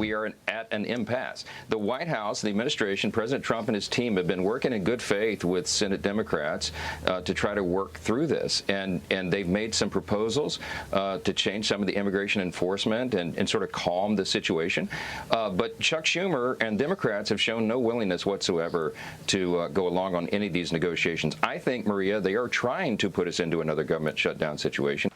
we are at an impasse. The White House, the administration, President Trump and his team have been working in good faith with Senate Democrats to try to work through this. And they've made some proposals to change some of the immigration enforcement and sort of calm the situation. But Chuck Schumer and Democrats have shown no willingness whatsoever to go along on any of these negotiations. I think, Maria, they are trying to put us into another government shutdown situation.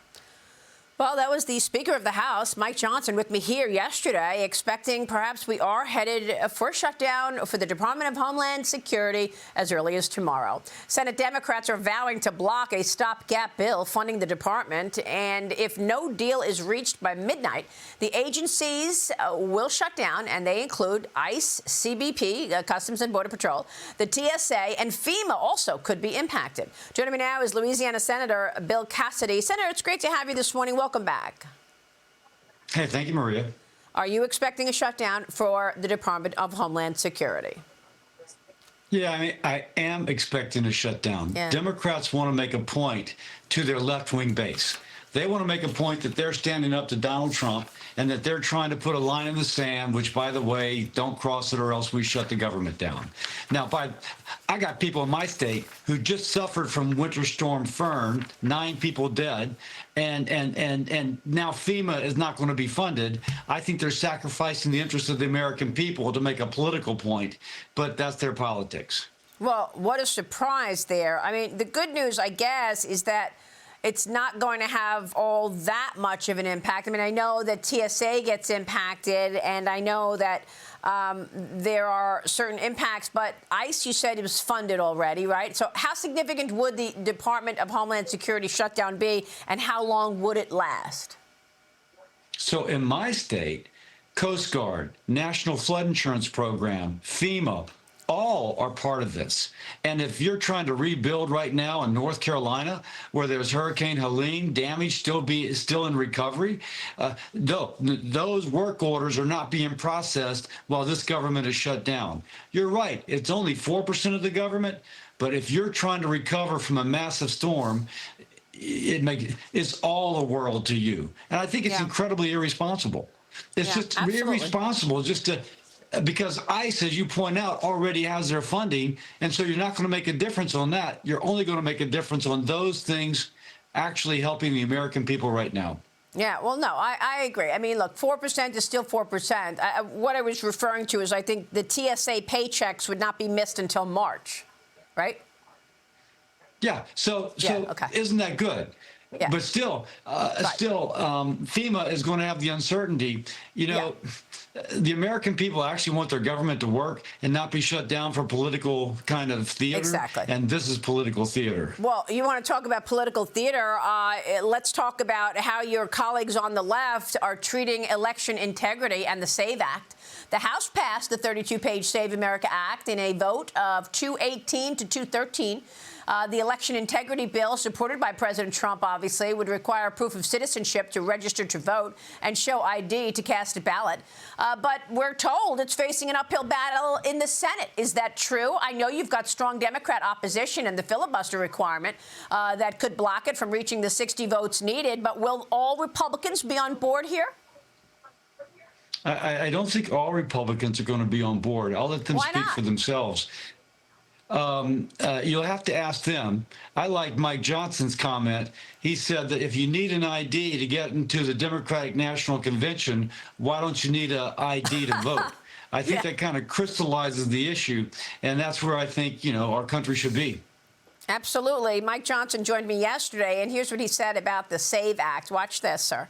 Well, that was the Speaker of the House, Mike Johnson, with me here yesterday, expecting perhaps we are headed for a shutdown for the Department of Homeland Security as early as tomorrow. Senate Democrats are vowing to block a stopgap bill funding the department, and if no deal is reached by midnight, the agencies will shut down, and they include ICE, CBP, Customs and Border Patrol, the TSA, and FEMA also could be impacted. Joining me now is Louisiana Senator Bill Cassidy. Senator, it's great to have you this morning. Welcome back. Hey, thank you, Maria. Are you expecting a shutdown for the Department of Homeland Security? Yeah, I mean, I am expecting a shutdown. Yeah. Democrats want to make a point to their left-wing base. They want to make a point that they're standing up to Donald Trump and that they're trying to put a line in the sand, which, by the way, don't cross it or else we shut the government down. Now, I got people in my state who just suffered from Winter Storm Fern, 9 people dead, and now FEMA is not going to be funded. I think they're sacrificing the interests of the American people to make a political point, but that's their politics. Well, what a surprise there. I mean, the good news, I guess, is that it's not going to have all that much of an impact. I mean, I know that TSA gets impacted, and I know that there are certain impacts, but ICE, you said it was funded already, right? So how significant would the Department of Homeland Security shutdown be, and how long would it last? So in my state, Coast Guard, National Flood Insurance Program, FEMA, all are part of this. And if you're trying to rebuild right now in North Carolina, where there's Hurricane Helene, damage still in recovery, those work orders are not being processed while this government is shut down. You're right, it's only 4% of the government, but if you're trying to recover from a massive storm, it's all the world to you. And I think it's incredibly irresponsible. It's just irresponsible just to, because ICE, as you point out, already has their funding, and so you're not going to make a difference on that. You're only going to make a difference on those things actually helping the American people right now. Yeah, well, no, I agree. I mean, look, 4% is still 4%. What I was referring to is I think the TSA paychecks would not be missed until March, right? Yeah, so isn't that good? Yeah. But still, FEMA is going to have the uncertainty. You know, the American people actually want their government to work and not be shut down for political kind of theater. Exactly. And this is political theater. Well, you want to talk about political theater. Let's talk about how your colleagues on the left are treating election integrity and the SAVE Act. The House passed the 32-page Save America Act in a vote of 218 to 213. The election integrity bill, supported by President Trump, obviously, would require proof of citizenship to register to vote and show ID to cast a ballot. But we're told it's facing an uphill battle in the Senate. Is that true? I know you've got strong Democrat opposition and the filibuster requirement that could block it from reaching the 60 votes needed. But will all Republicans be on board here? I don't think all Republicans are going to be on board. I'll let them speak for themselves. You'll have to ask them. I like Mike Johnson's comment. He said that if you need an ID to get into the Democratic National Convention, why don't you need an ID to vote? I think that kind of crystallizes the issue, and that's where I think, you know, our country should be. Absolutely. Mike Johnson joined me yesterday, and here's what he said about the SAVE Act. Watch this, sir.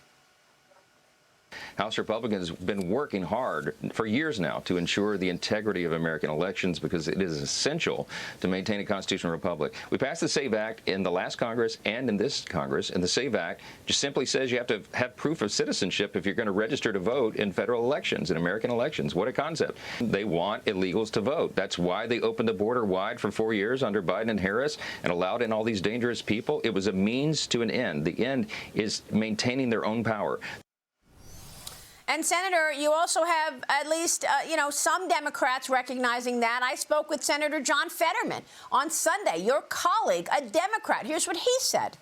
House Republicans have been working hard for years now to ensure the integrity of American elections because it is essential to maintain a constitutional republic. We passed the SAVE Act in the last Congress and in this Congress, and the SAVE Act just simply says you have to have proof of citizenship if you're going to register to vote in federal elections, in American elections. What a concept. They want illegals to vote. That's why they opened the border wide for 4 years under Biden and Harris and allowed in all these dangerous people. It was a means to an end. The end is maintaining their own power. And, Senator, you also have at least, some Democrats recognizing that. I spoke with Senator John Fetterman on Sunday, your colleague, a Democrat. Here's what he said.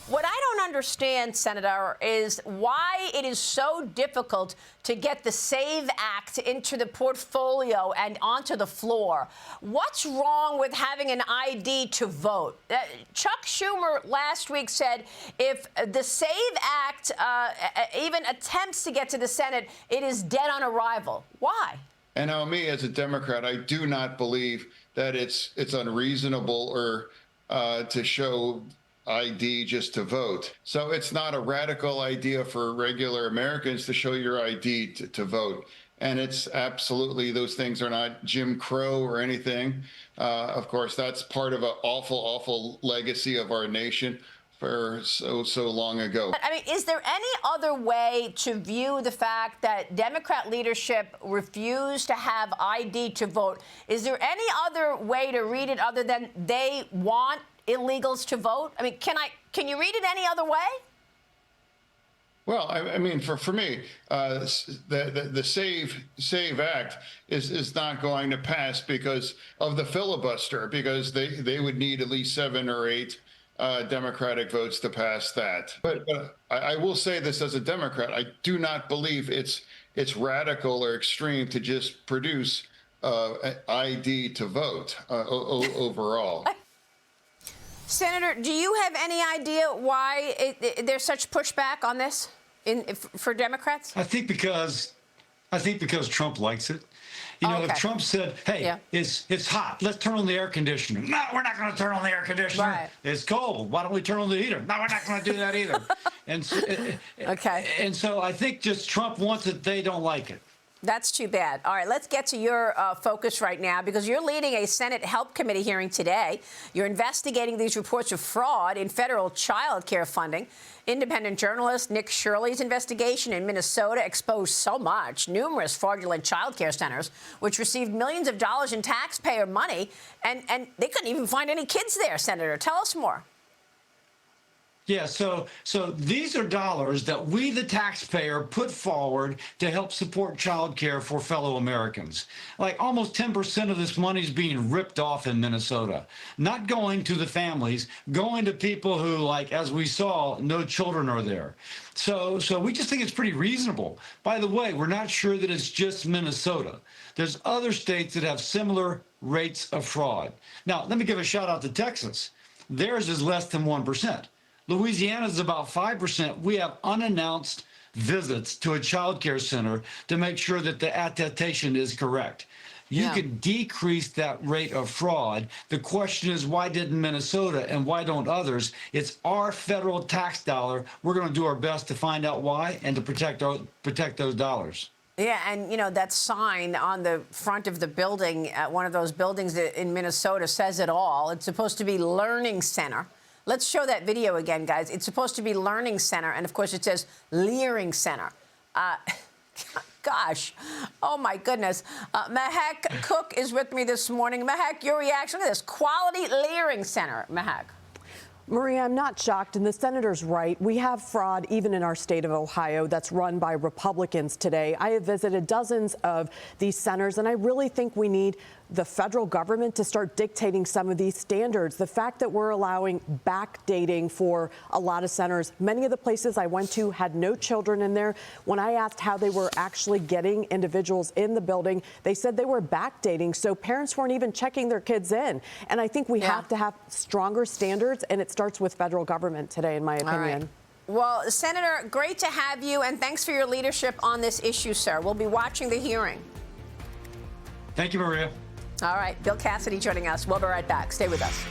What I don't understand, Senator, is why it is so difficult to get the SAVE Act into the portfolio and onto the floor. What's wrong with having an ID to vote? Chuck Schumer last week said if the SAVE Act even attempts to get to the Senate, it is dead on arrival. Why? And now, me as a Democrat, I do not believe that it's unreasonable or to show ID just to vote. So it's not a radical idea for regular Americans to show your ID to vote. And it's absolutely, those things are not Jim Crow or anything. Of course, that's part of an awful, awful legacy of our nation for so long ago. I mean, is there any other way to view the fact that Democrat leadership refused to have ID to vote? Is there any other way to read it other than they want illegals to vote? I mean, can you read it any other way? Well, I mean, for me, the SAVE Act is not going to pass because of the filibuster, because they would need at least 7 or 8 Democratic votes to pass that. But I will say this as a Democrat, I do not believe it's radical or extreme to just produce an ID to vote overall. Senator, do you have any idea why there's such pushback on this for Democrats? I think because Trump likes it. You know, if Trump said, hey, it's hot, let's turn on the air conditioner. No, we're not going to turn on the air conditioner. Right. It's cold. Why don't we turn on the heater? No, we're not going to do that either. And so I think just Trump wants it. They don't like it. That's too bad. All right, let's get to your focus right now, because you're leading a Senate Help Committee hearing today. You're investigating these reports of fraud in federal child care funding. Independent journalist Nick Shirley's investigation in Minnesota exposed so much, numerous fraudulent child care centers, which received millions of dollars in taxpayer money, and they couldn't even find any kids there, Senator. Tell us more. Yeah, so these are dollars that we, the taxpayer, put forward to help support child care for fellow Americans. Like almost 10% of this money is being ripped off in Minnesota, not going to the families, going to people who, like, as we saw, no children are there. So we just think it's pretty reasonable. By the way, we're not sure that it's just Minnesota. There's other states that have similar rates of fraud. Now, let me give a shout out to Texas. Theirs is less than 1%. Louisiana is about 5%. We have unannounced visits to a child care center to make sure that the attestation is correct. You could decrease that rate of fraud. The question is, why didn't Minnesota and why don't others? It's our federal tax dollar. We're going to do our best to find out why and to protect those dollars. Yeah, and, you know, that sign on the front of the building, one of those buildings in Minnesota, says it all. It's supposed to be Learning Center. Let's show that video again, guys. It's supposed to be Learning Center, and, of course, it says Leering Center. Gosh. Oh, my goodness. Mehak Cook is with me this morning. Mehak, your reaction to this. Quality Leering Center. Mehak. Maria, I'm not shocked, and the senator's right. We have fraud even in our state of Ohio that's run by Republicans today. I have visited dozens of these centers, and I really think we need the federal government to start dictating some of these standards. The fact that we're allowing backdating for a lot of centers, many of the places I went to had no children in there. When I asked how they were actually getting individuals in the building, they said they were backdating, so parents weren't even checking their kids in. And I think we have to have stronger standards, and it starts with federal government today, in my opinion. Right. Well, Senator, great to have you, and thanks for your leadership on this issue, sir. We'll be watching the hearing. Thank you, Maria. All right, Bill Cassidy joining us. We'll be right back. Stay with us.